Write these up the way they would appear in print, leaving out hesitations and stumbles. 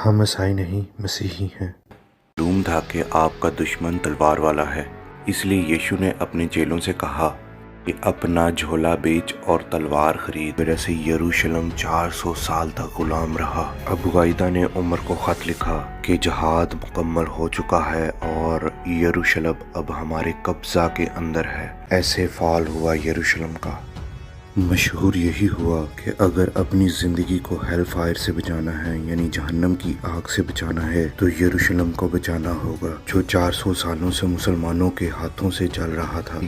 ہم عیسائی نہیں مسیحی ہیں۔ معلوم تھا کہ آپ کا دشمن تلوار والا ہے، اس لیے یشو نے اپنے چیلوں سے کہا کہ اپنا جھولا بیچ اور تلوار خرید۔ وجہ سے یروشلم 400 سال تک غلام رہا۔ ابو قائدہ نے عمر کو خط لکھا کہ جہاد مکمل ہو چکا ہے اور یروشلم اب ہمارے قبضہ کے اندر ہے۔ ایسے فال ہوا یروشلم کا۔ مشہور یہی ہوا کہ اگر اپنی زندگی کو ہیل فائر سے بچانا ہے، یعنی جہنم کی آگ سے بچانا ہے، تو یروشلم کو بچانا ہوگا جو 400 سالوں سے مسلمانوں کے ہاتھوں سے جل رہا تھا۔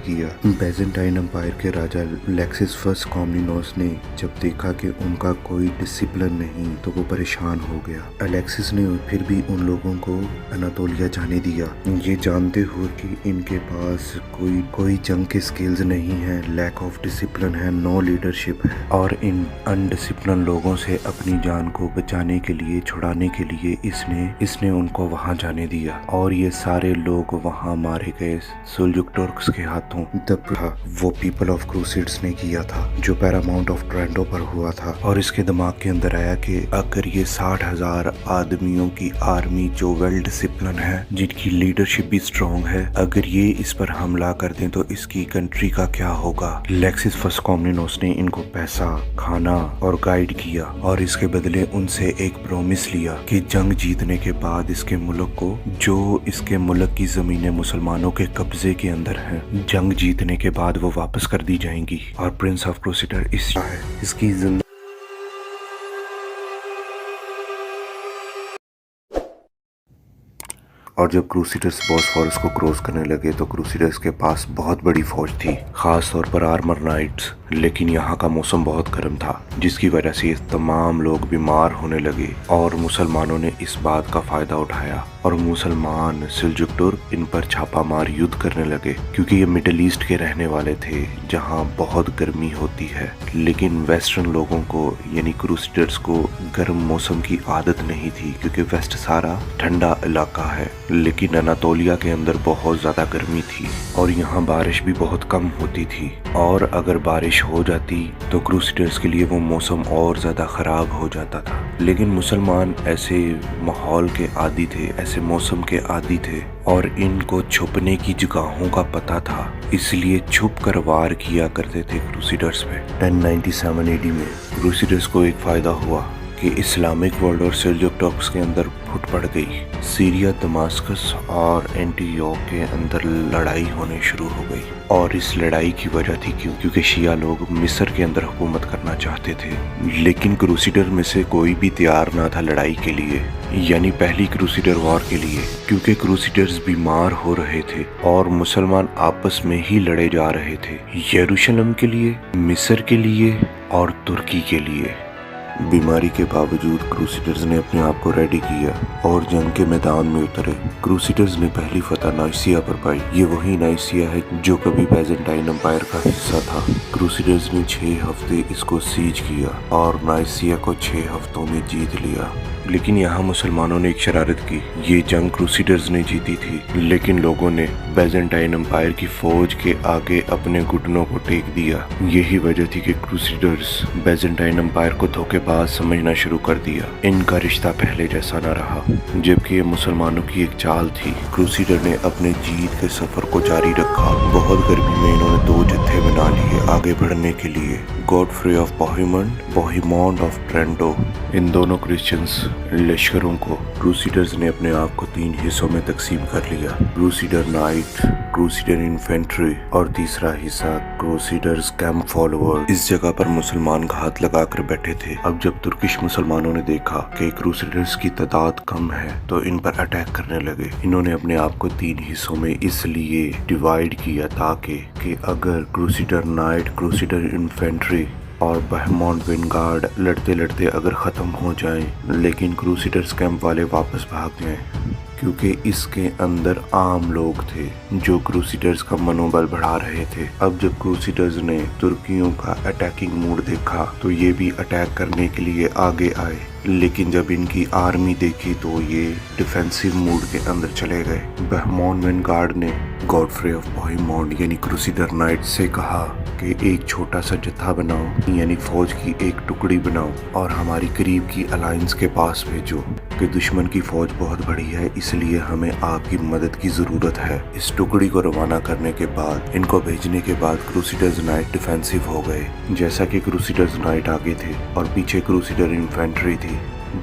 بیزنٹائن امپائر کے راجہ لیکسس فرسٹ کومنینوس نے جب دیکھا کہ ان کا کوئی ڈسپلن نہیں تو وہ پریشان ہو گیا۔ الیکسس نے پھر بھی ان لوگوں کو اناتولیا جانے دیا، یہ جانتے ہوئے کہ ان کے پاس کوئی جنگ کے سکلز نہیں ہیں، لیک آف ڈسپلن ہے، نو لیڈرشپ ہے، اور ان انڈسپلن لوگوں سے اپنی جان کو بچانے کے لیے، چھڑانے کے لیے اس نے ان کو وہاں جانے دیا، اور یہ سارے لوگ وہاں مارے گئے سلجوک ٹرکس کے ہاتھوں۔ وہ پیپل آف کروسیڈز نے کیا تھا جو پیراماؤنٹ آف ٹرینٹو پر ہوا تھا، اور اس کے دماغ کے اندر آیا کہ اگر یہ 60,000 آدمیوں کی آرمی جو ویل ڈسپلن ہے، جن کی لیڈرشپ بھی اسٹرانگ ہے، اگر یہ اس پر حملہ کر دیں تو اس کی کنٹری کا کیا ہوگا۔ لیکسس فرسٹ کومنینوس نے ان کو پیسہ، کھانا اور گائیڈ کیا، اور اس کے بدلے ان سے ایک پرومس لیا کہ جنگ جیتنے کے بعد اس کے ملک کو، جو اس کے ملک کی زمینیں مسلمانوں کے قبضے کے اندر ہیں، جنگ جیتنے کے بعد وہ واپس کر دی جائیں گی۔ اور پرنس آف کروسیڈر اس کی زندگی اور جب کروسیڈرز بوسفورس کو کراس کرنے لگے تو کروسیڈرز کے پاس بہت بڑی فوج تھی، خاص طور پر آرمر نائٹس، لیکن یہاں کا موسم بہت گرم تھا جس کی وجہ سے تمام لوگ بیمار ہونے لگے، اور مسلمانوں نے اس بات کا فائدہ اٹھایا اور مسلمان سلجوک ٹرک ان پر چھاپا مار یدھ کرنے لگے، کیونکہ یہ مڈل ایسٹ کے رہنے والے تھے جہاں بہت گرمی ہوتی ہے، لیکن ویسٹرن لوگوں کو یعنی کروسیڈرز کو گرم موسم کی عادت نہیں تھی، کیونکہ ویسٹ سارا ٹھنڈا علاقہ ہے، لیکن اناتولیا کے اندر بہت زیادہ گرمی تھی اور یہاں بارش بھی بہت کم ہوتی تھی، اور اگر بارش ہو جاتی تو کروسیڈرز کے لیے وہ موسم اور زیادہ خراب ہو جاتا تھا۔ لیکن مسلمان ایسے ماحول کے عادی تھے، ایسے موسم کے عادی تھے، اور ان کو چھپنے کی جگہوں کا پتہ تھا، اس لیے چھپ کر وار کیا کرتے تھے کروسیڈرز پہ۔ 1097 AD میں کروسیڈرز کو ایک فائدہ ہوا کہ اسلامک ورلڈ اور سلجوک ٹرکس کے اندر پھوٹ پڑ گئی۔ سیریا، دماسکس اور اینٹیوک کے اندر لڑائی ہونے شروع ہو گئی، اور اس لڑائی کی وجہ تھی کیونکہ شیعہ لوگ مصر کے اندر حکومت کرنا چاہتے تھے، لیکن کروسیڈر میں سے کوئی بھی تیار نہ تھا لڑائی کے لیے، یعنی پہلی کروسیڈر وار کے لیے، کیونکہ کروسیڈرز بیمار ہو رہے تھے اور مسلمان آپس میں ہی لڑے جا رہے تھے، یروشلم کے لیے، مصر کے لیے اور ترکی کے لیے۔ بیماری کے باوجود کروسیڈرز نے اپنے آپ کو ریڈی کیا اور جنگ کے میدان میں اترے۔ کروسیڈرز نے پہلی فتح نائسیا پر پائی، یہ وہی نائسیا ہے جو کبھی بیزنٹائن امپائر کا حصہ تھا۔ کروسیڈرز نے 6 ہفتے اس کو سیج کیا اور نائسیا کو 6 ہفتوں میں جیت لیا، لیکن یہاں مسلمانوں نے ایک شرارت کی۔ یہ جنگ کروسیڈرز نے جیتی تھی، لیکن لوگوں نے بیزنٹائن امپائر کی فوج کے آگے اپنے گھٹنوں کو ٹیک دیا۔ یہی وجہ تھی کہ کروسیڈرز بیزنٹائن امپائر کو دھوکے باز سمجھنا شروع کر دیا۔ ان کا رشتہ پہلے جیسا نہ رہا، جبکہ یہ مسلمانوں کی ایک چال تھی۔ کروسیڈر نے اپنے جیت کے سفر کو جاری رکھا۔ بہت گرمی میں انہوں نے 2 جتھے بنا لیے آگے بڑھنے کے لیے، گوڈفری آف بوہیمونڈ آف ٹرینٹو۔ ان دونوں کرسچنز لشکروں کو کروسیڈرز نے اپنے آپ کو 3 حصوں میں تقسیم کر لیا، کروسیڈر نائٹ، کروسیڈر انفینٹری اور تیسرا حصہ کروسیڈرز کیمپ فالوور۔ اس جگہ پر مسلمان گھات لگا کر بیٹھے تھے۔ اب جب ترکش مسلمانوں نے دیکھا کہ کروسیڈرز کی تعداد کم ہے تو ان پر اٹیک کرنے لگے۔ انہوں نے اپنے آپ کو 3 حصوں میں اس لیے ڈیوائیڈ کیا تاکہ اگر کروسیڈر نائٹ، کروسیڈر انفینٹری اور بہمونٹ وینگارڈ لڑتے لڑتے اگر ختم ہو جائیں، لیکن کروسیڈرز کیمپ والے واپس بھاگ جائیں، کیونکہ اس کے اندر عام لوگ تھے جو کروسیڈرز کا منوبل بڑھا رہے تھے۔ اب جب کروسیڈرز نے ترکیوں کا اٹیکنگ موڈ دیکھا تو یہ بھی اٹیک کرنے کے لیے آگے آئے، لیکن جب ان کی آرمی دیکھی تو یہ ڈیفینسو موڈ کے اندر چلے گئے۔ بہمونٹ وینگارڈ نے گوڈفری آف بوہیمونڈ یعنی کروسیڈر نائٹ سے کہا کہ ایک چھوٹا سا جتھا بناؤ، یعنی فوج کی ایک ٹکڑی بناؤ اور ہماری قریب کی الائنس کے پاس بھیجو۔ کہ دشمن کی فوج بہت بڑی ہے، اس لیے ہمیں آپ کی مدد کی ضرورت ہے۔ اس ٹکڑی کو روانہ کرنے کے بعد، ان کو بھیجنے کے بعد کروسیڈرز نائٹ ڈیفینسو ہو گئے، جیسا کہ کروسیڈرز نائٹ آگے تھے اور پیچھے کروسیڈر انفینٹری تھی،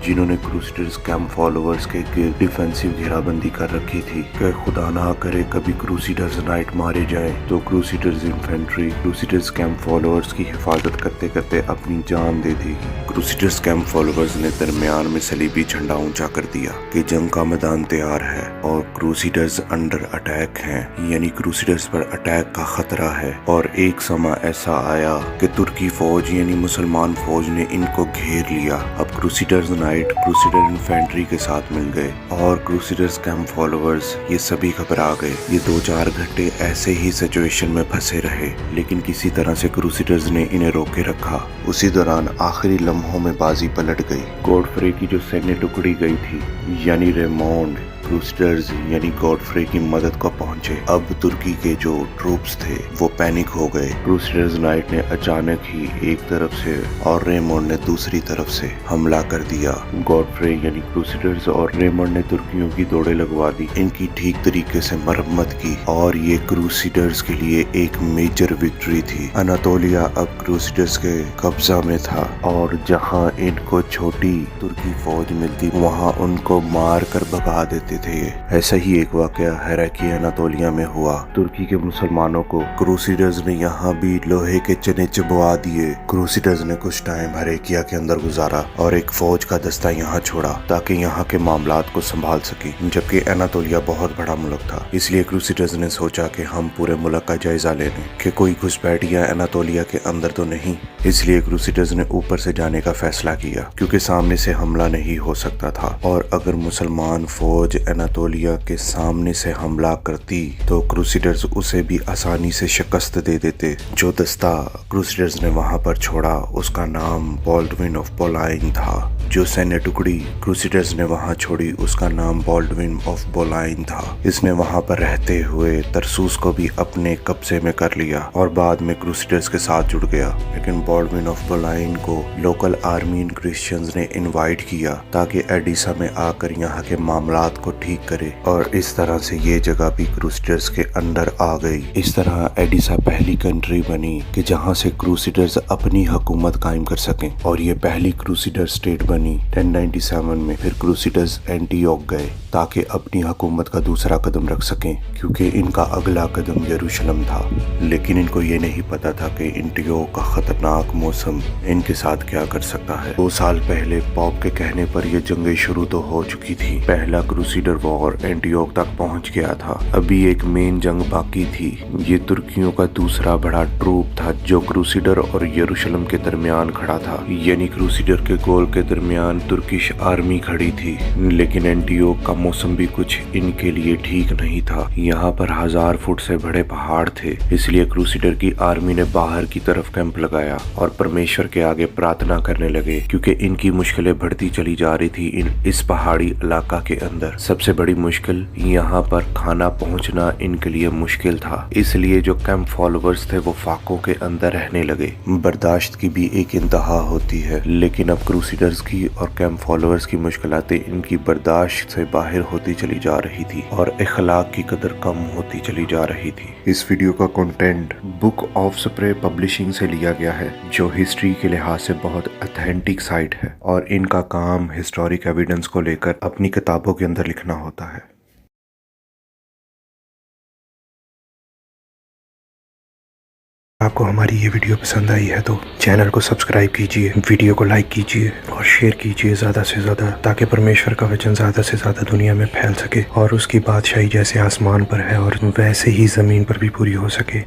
جنہوں نے کروسیڈرز کیمپ فالوورز کے گرد ڈیفینسو گھیرا بندی کر رکھی تھی کہ خدا نہ کرے کبھی کروسیڈرز نائٹ مارے جائیں تو crusaders infantry crusaders camp followers کی حفاظت کرتے کرتے اپنی جان دے دے گی۔ کروسیڈرز کیمپ فالوورز نے درمیان میں صلیبی جھنڈا اونچا کر دیا کہ جنگ کا میدان تیار ہے اور کروسیڈرز انڈر اٹیک ہیں، یعنی کروسیڈرز پر اٹیک کا خطرہ ہے۔ اور ایک سمہ ایسا آیا کہ ترکی فوج یعنی مسلمان فوج نے ان کو گھیر لیا۔ اب کروسیڈرز نائٹ کروسیڈر انفینٹری کے ساتھ مل گئے اور کروسیڈرز کیمپ فالوورز یہ سبھی گھبرا گئے۔ یہ 2-4 گھنٹے ایسے ہی سچویشن میں پھنسے رہے، لیکن کسی طرح سے کروسیڈرز نے انہیں روکے رکھا۔ اسی دوران آخری لمحوں میں بازی پلٹ گئی۔ گوڈفرے کی جو سینیہ ٹکڑی گئی تھی یعنی ریمونڈ، کروسیڈرز یعنی گوڈفرے کی مدد کو پہنچے۔ اب ترکی کے جو ٹروپس تھے وہ پینک ہو گئے۔ کروسیڈرز نائٹ نے اچانک ہی ایک طرف سے اور ریمونڈ نے دوسری طرف سے حملہ کر دیا۔ گوڈفرے یعنی کروسیڈرز اور ریمونڈ نے ترکیوں کی دوڑیں لگوا دی، ان کی ٹھیک طریقے سے مرمت کی اور یہ کروسیڈرز کے لیے ایک میجر وکٹری تھی۔ اناطولیہ اب کروسیڈرز کے قبضہ میں تھا اور جہاں ان کو چھوٹی ترکی فوج ملتی وہاں ان کو مار کر بھگا دیتے تھے۔ ایسا ہی ایک واقعہ ہیراکی اناطولیہ میں ہوا۔ ترکی کے مسلمانوں کو کروسیڈرز نے یہاں بھی لوہے کے چنے چبوا دیے۔ کروسیڈرز نے کچھ ٹائم ہیراکیا کے اندر گزارا اور ایک فوج کا دستہ یہاں چھوڑا تاکہ یہاں کے معاملات کو سنبھال سکے، جبکہ اناطولیہ بہت بڑا ملک تھا، اس لیے کروسیڈرز نے سوچا کہ ہم پورے ملک کا جائزہ لے لیں کہ کوئی گھسپیٹیاں اناطولیہ کے اندر تو نہیں۔ اس لیے کروسیڈرز نے اوپر سے جانے کا فیصلہ کیا کیونکہ سامنے سے حملہ نہیں ہو سکتا تھا، اور اگر مسلمان فوج اناطولیہ کے سامنے سے حملہ کرتی تو کروسیڈرز اسے بھی آسانی سے شکست دے دیتے۔ جو دستہ کروسیڈرز نے وہاں پر چھوڑا اس کا نام بالڈوین آف بولائن تھا۔ جو سینیہ ٹکڑی کروسیڈرز نے وہاں چھوڑی اس کا نام بالڈوین آف بولائن تھا۔ اس نے وہاں پر رہتے ہوئے ترسوس کو بھی اپنے قبضے میں کر لیا اور بعد میں کروسیڈرز کے ساتھ جڑ گیا، لیکن بالڈوین آف بولائن کو لوکل آرمین کرسچنز نے انوائٹ کیا تاکہ ایڈیسا میں آ کر یہاں کے معاملات کو ٹھیک کرے، اور اس طرح سے یہ جگہ بھی کروسیڈرز کے انڈر آ گئی۔ اس طرح ایڈیسا پہلی کنٹری بنی کہ جہاں سے کروسیڈرز اپنی حکومت قائم کر سکیں، اور یہ پہلی کروسیڈر اسٹیٹ بنی 1097 میں۔ پھر کروسیڈرز اینٹیوک گئے تاکہ اپنی حکومت کا دوسرا قدم رکھ سکیں کیونکہ ان کا اگلا قدم یروشلم تھا، لیکن ان کو یہ نہیں پتا تھا کہ اینٹیوک کا خطرناک موسم ان کے ساتھ کیا کر سکتا ہے۔ 2 سال پہلے پوپ کے کہنے پر یہ جنگیں شروع تو ہو چکی تھی۔ پہلا کروسیڈر وار اینٹیوک تک پہنچ گیا تھا، ابھی ایک مین جنگ باقی تھی۔ یہ ترکیوں کا دوسرا بڑا ٹروپ تھا جو کروسیڈر اور یروشلم کے درمیان کھڑا تھا، یعنی کروسیڈر کے گول کے درمیان ترکش آرمی کھڑی تھی۔ لیکن اینٹیوک کا موسم بھی کچھ ان کے لیے ٹھیک نہیں تھا، یہاں پر 1000 فٹ سے بڑے پہاڑ تھے، اس لیے کروسیڈر کی آرمی نے باہر کی طرف کیمپ لگایا اور پرمیشور کے آگے پرارتھنا کرنے لگے کیونکہ ان کی مشکلیں بڑھتی چلی جا رہی تھی۔ اس پہاڑی علاقہ کے اندر سب سے بڑی مشکل یہاں پر کھانا پہنچنا ان کے لیے مشکل تھا، اس لیے جو کیمپ فالوورز تھے وہ فاقوں کے اندر رہنے لگے۔ برداشت کی بھی ایک انتہا ہوتی ہے، لیکن اب کروسیڈرز کی اور کیمپ فالوورز کی مشکلاتیں ان کی برداشت سے باہر ہوتی چلی جا رہی تھی اور اخلاق کی قدر کم ہوتی چلی جا رہی تھی۔ اس ویڈیو کا content book of spray publishing سے لیا گیا ہے جو ہسٹری کے لحاظ سے بہت اتھینٹک سائٹ ہے، اور ان کا کام ہسٹورک ایویڈنس کو لے کر اپنی کتابوں کے اندر لکھنا ہوتا ہے۔ آپ کو ہماری یہ ویڈیو پسند آئی ہے تو چینل کو سبسکرائب کیجئے، ویڈیو کو لائک کیجئے اور شیئر کیجئے زیادہ سے زیادہ، تاکہ پرمیشور کا وچن زیادہ سے زیادہ دنیا میں پھیل سکے اور اس کی بادشاہی جیسے آسمان پر ہے اور ویسے ہی زمین پر بھی پوری ہو سکے۔